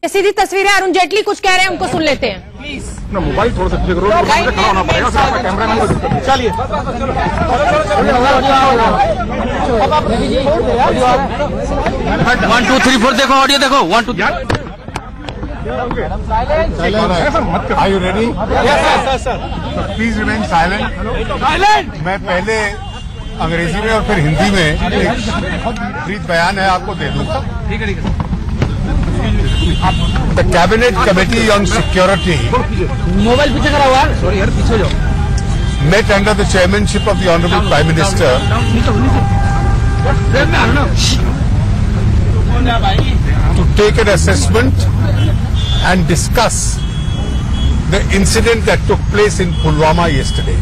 सीधी तस्वीरें अरुण जेटली कुछ कह रहे हैं, उनको सुन लेते हैं। प्लीज ना मोबाइल थोड़ा सा पीछे करो, खड़ा होना पड़ेगा, कैमरा मैन को दिक्कत। चलिए 1 2 3 4 देखो, ऑडियो देखो 1 2 Are you ready? Yes, sir. Please remain silent. मैं पहले अंग्रेजी में और फिर हिंदी में एक ब्रीफ बयान है आपको दे दूंगा। ठीक है। The Cabinet Committee on Security mobile पीछे करा हुआ, सॉरी यार पीछे जाओ, met under the chairmanship of the Honorable Prime Minister to take an assessment and discuss the incident that took place in Pulwama yesterday,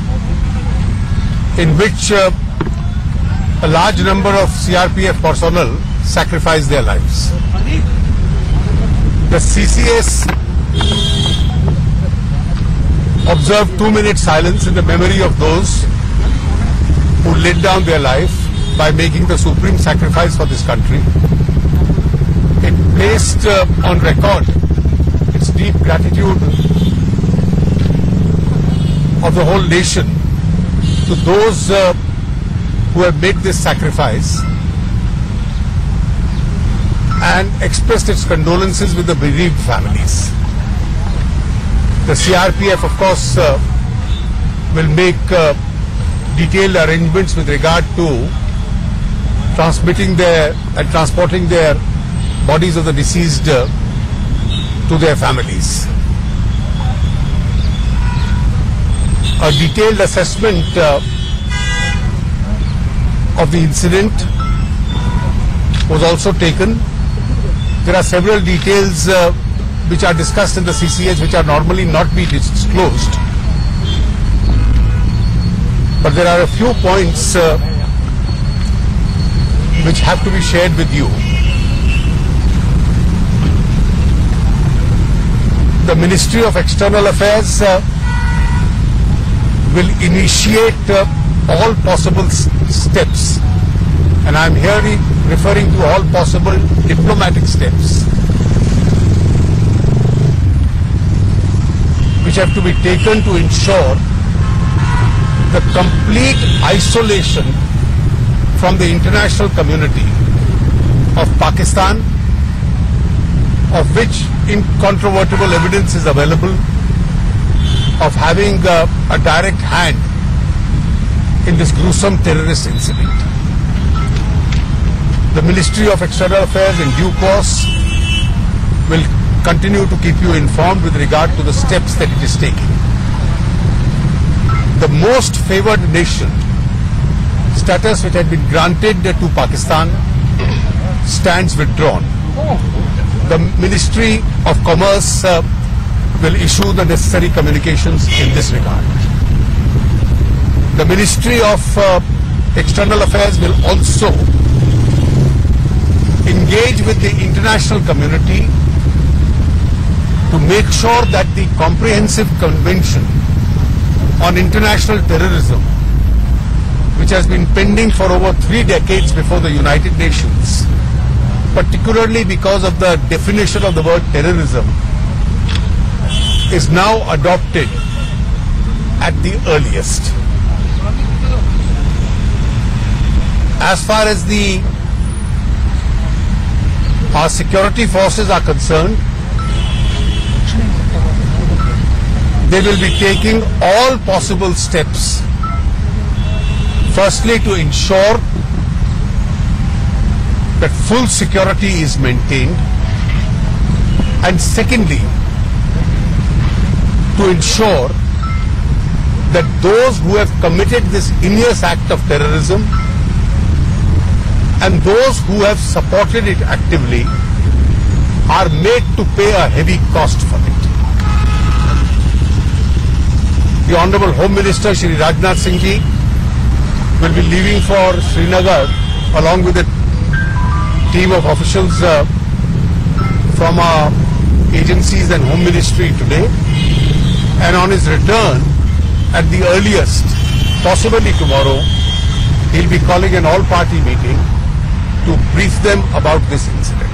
in which a large number of CRPF personnel sacrificed their lives. The CCS observed 2 minute silence in the memory of those who laid down their life by making the supreme sacrifice for this country. It placed on record its deep gratitude of the whole nation to those who have made this sacrifice, and expressed its condolences with the bereaved families. The CRPF, of course, will make detailed arrangements with regard to transmitting and transporting their bodies of the deceased to their families. A detailed assessment of the incident was also taken. There are several details which are discussed in the CCS which are normally not be disclosed. But there are a few points which have to be shared with you. The Ministry of External Affairs will initiate all possible steps, and I am here referring to all possible diplomatic steps which have to be taken to ensure the complete isolation from the international community of Pakistan, of which incontrovertible evidence is available of having a direct hand in this gruesome terrorist incident. The Ministry of External Affairs in due course will continue to keep you informed with regard to the steps that it is taking. The most favored nation status which had been granted to Pakistan stands withdrawn. The Ministry of Commerce will issue the necessary communications in this regard. The Ministry of External Affairs will also engage with the international community to make sure that the Comprehensive Convention on International Terrorism, which has been pending for over 3 decades before the United Nations, particularly because of the definition of the word terrorism, is now adopted at the earliest. As far as our security forces are concerned, they will be taking all possible steps. Firstly, to ensure that full security is maintained, and secondly, to ensure that those who have committed this heinous act of terrorism and those who have supported it actively are made to pay a heavy cost for it. The Honorable Home Minister Shri Rajnath Singh Ji will be leaving for Srinagar along with a team of officials from our agencies and Home Ministry today, and on his return at the earliest, possibly tomorrow, he'll be calling an all-party meeting to brief them about this incident.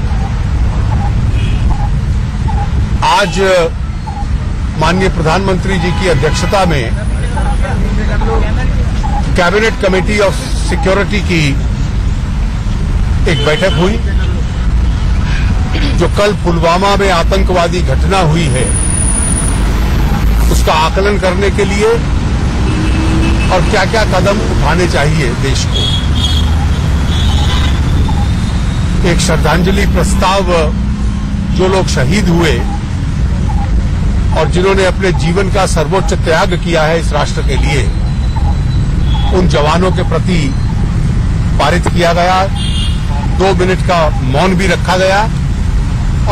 आज माननीय प्रधानमंत्री जी की अध्यक्षता में cabinet committee of security की एक बैठक हुई, जो कल पुलवामा में आतंकवादी घटना हुई है उसका आकलन करने के लिए और क्या क्या कदम उठाने चाहिए देश को। एक श्रद्धांजलि प्रस्ताव जो लोग शहीद हुए और जिन्होंने अपने जीवन का सर्वोच्च त्याग किया है इस राष्ट्र के लिए, उन जवानों के प्रति पारित किया गया। 2 मिनट का मौन भी रखा गया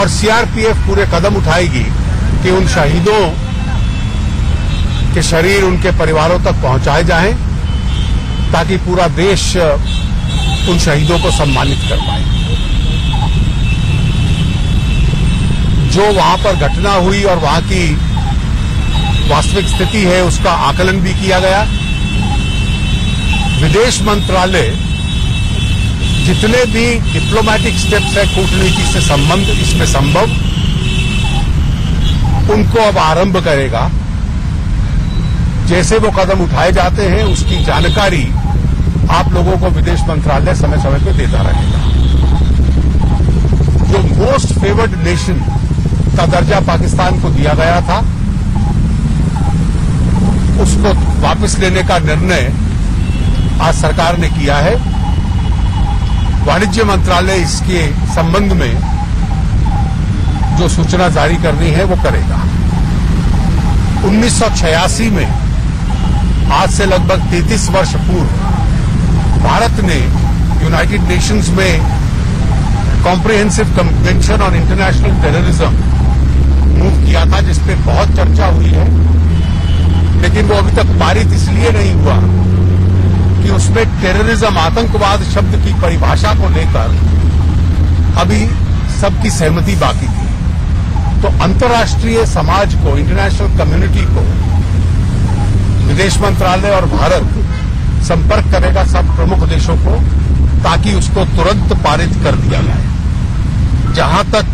और सीआरपीएफ पूरे कदम उठाएगी कि उन शहीदों के शरीर उनके परिवारों तक पहुंचाए जाएं, ताकि पूरा देश उन शहीदों को सम्मानित कर पाए। जो वहां पर घटना हुई और वहां की वास्तविक स्थिति है उसका आकलन भी किया गया। विदेश मंत्रालय जितने भी डिप्लोमेटिक स्टेप्स है कूटनीति से संबंध इसमें संभव, उनको अब आरंभ करेगा। जैसे वो कदम उठाए जाते हैं उसकी जानकारी आप लोगों को विदेश मंत्रालय समय समय पर देता रहेगा। जो मोस्ट फेवर्ड नेशन का दर्जा पाकिस्तान को दिया गया था, उसको वापस लेने का निर्णय आज सरकार ने किया है। वाणिज्य मंत्रालय इसके संबंध में जो सूचना जारी करनी है वो करेगा। 1986 में, आज से लगभग 33 वर्ष पूर्व, भारत ने यूनाइटेड नेशंस में comprehensive convention on international terrorism move किया था, जिसपे बहुत चर्चा हुई है, लेकिन वो अभी तक पारित इसलिए नहीं हुआ कि उसमें टेररिज्म, आतंकवाद शब्द की परिभाषा को लेकर अभी सबकी सहमति बाकी थी। तो अंतर्राष्ट्रीय समाज को, इंटरनेशनल कम्युनिटी को विदेश मंत्रालय और भारत संपर्क करेगा सब प्रमुख देशों को, ताकि उसको तुरंत पारित कर दिया जाए। जहां तक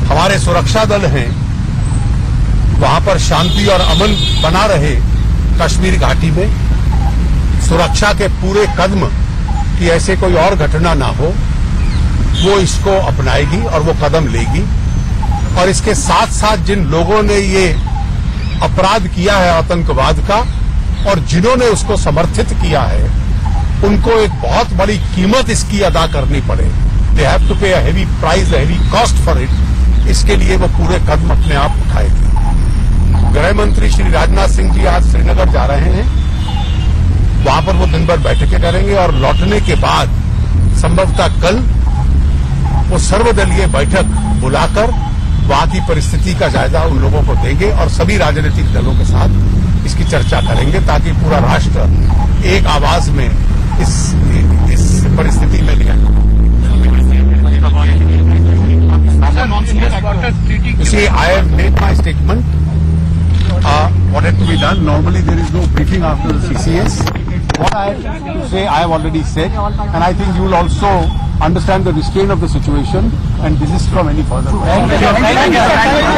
हमारे सुरक्षा दल हैं, वहां पर शांति और अमन बना रहे कश्मीर घाटी में, सुरक्षा के पूरे कदम कि ऐसे कोई और घटना ना हो, वो इसको अपनाएगी और वो कदम लेगी। और इसके साथ साथ जिन लोगों ने ये अपराध किया है आतंकवाद का और जिन्होंने उसको समर्थित किया है, उनको एक बहुत बड़ी कीमत इसकी अदा करनी पड़े। दे हैव टू पे a heavy price, a heavy cost for it. इसके लिए वो पूरे कदम अपने आप उठाएगी। गृह मंत्री श्री राजनाथ सिंह जी आज श्रीनगर जा रहे हैं। वहां पर वो दिन भर बैठकें करेंगे और लौटने के बाद संभवतः कल वो सर्वदलीय बैठक बुलाकर वहां की परिस्थिति का जायजा उन लोगों को देंगे और सभी राजनीतिक दलों के साथ इसकी चर्चा करेंगे, ताकि पूरा राष्ट्र एक आवाज में इस परिस्थिति में लिया। You see, I have made my statement. What had to be done? Normally there is no briefing after the CCS. What I have to say, I have already said, and I think you will also understand the restraint of the situation and desist from any further. Thank you.